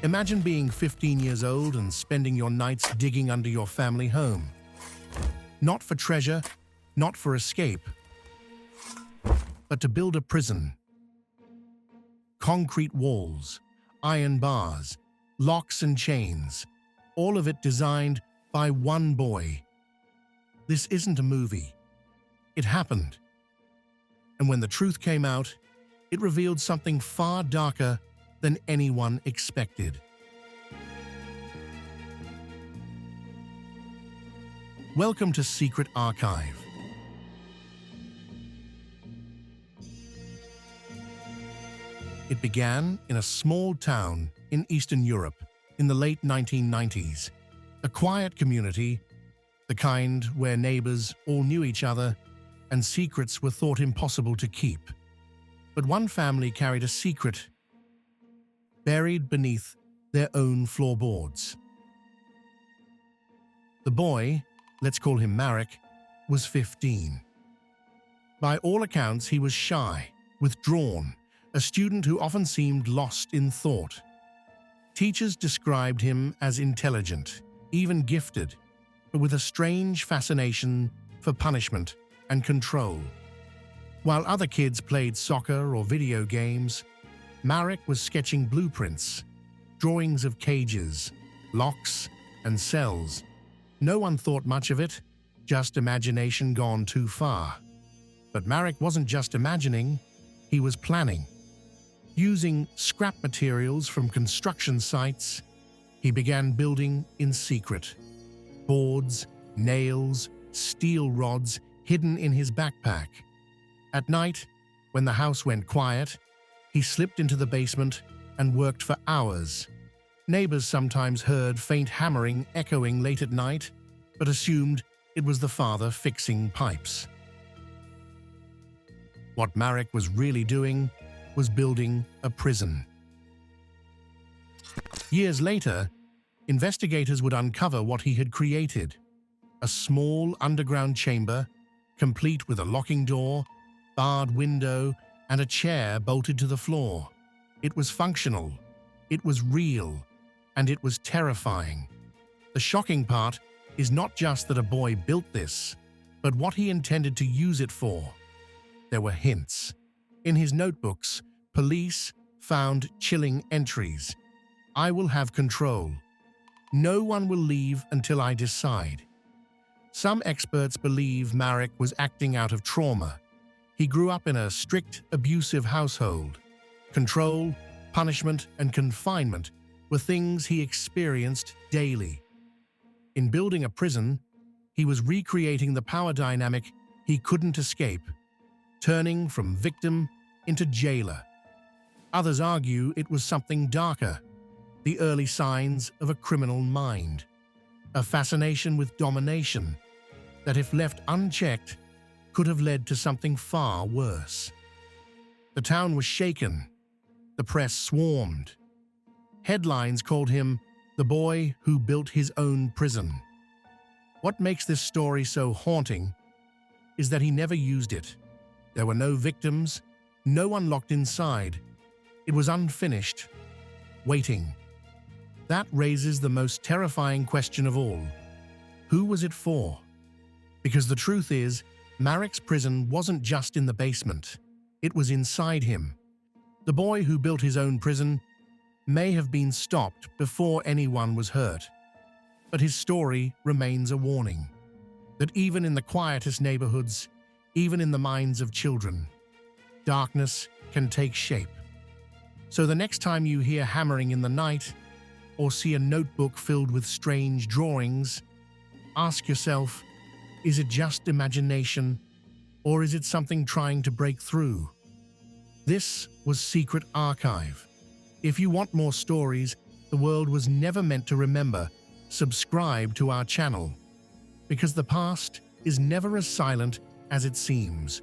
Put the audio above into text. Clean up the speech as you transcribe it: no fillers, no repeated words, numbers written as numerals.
Imagine being 15 years old and spending your nights digging under your family home. Not for treasure, not for escape, but to build a prison. Concrete walls, iron bars, locks and chains, all of it designed by one boy. This isn't a movie. It happened. And when the truth came out, it revealed something far darker than anyone expected. Welcome to Secret Archive. It began in a small town in Eastern Europe in the late 1990s. A quiet community, the kind where neighbors all knew each other and secrets were thought impossible to keep. But one family carried a secret buried beneath their own floorboards. The boy, let's call him Marek, was 15. By all accounts, he was shy, withdrawn, a student who often seemed lost in thought. Teachers described him as intelligent, even gifted, but with a strange fascination for punishment and control. While other kids played soccer or video games, Marek was sketching blueprints, drawings of cages, locks, and cells. No one thought much of it, just imagination gone too far. But Marek wasn't just imagining, he was planning. Using scrap materials from construction sites, he began building in secret. Boards, nails, steel rods hidden in his backpack. At night, when the house went quiet, he slipped into the basement and worked for hours. Neighbors sometimes heard faint hammering echoing late at night, but assumed it was the father fixing pipes. What Marek was really doing was building a prison. Years later, investigators would uncover what he had created: a small underground chamber, complete with a locking door, barred window, and a chair bolted to the floor. It was functional, it was real, and it was terrifying. The shocking part is not just that a boy built this, but what he intended to use it for. There were hints. In his notebooks, police found chilling entries. "I will have control. No one will leave until I decide." Some experts believe Marek was acting out of trauma. He grew up in a strict, abusive household. Control, punishment, and confinement were things he experienced daily. In building a prison, he was recreating the power dynamic he couldn't escape, turning from victim into jailer. Others argue it was something darker, the early signs of a criminal mind, a fascination with domination that, if left unchecked, could have led to something far worse. The town was shaken. The press swarmed. Headlines called him the boy who built his own prison. What makes this story so haunting is that he never used it. There were no victims, no one locked inside. It was unfinished, waiting. That raises the most terrifying question of all. Who was it for? Because the truth is, Marek's prison wasn't just in the basement. It was inside him. The boy who built his own prison may have been stopped before anyone was hurt. But his story remains a warning that even in the quietest neighborhoods, even in the minds of children, darkness can take shape. So the next time you hear hammering in the night or see a notebook filled with strange drawings, ask yourself, is it just imagination, or is it something trying to break through? This was Secret Archive. If you want more stories the world was never meant to remember, subscribe to our channel, because the past is never as silent as it seems.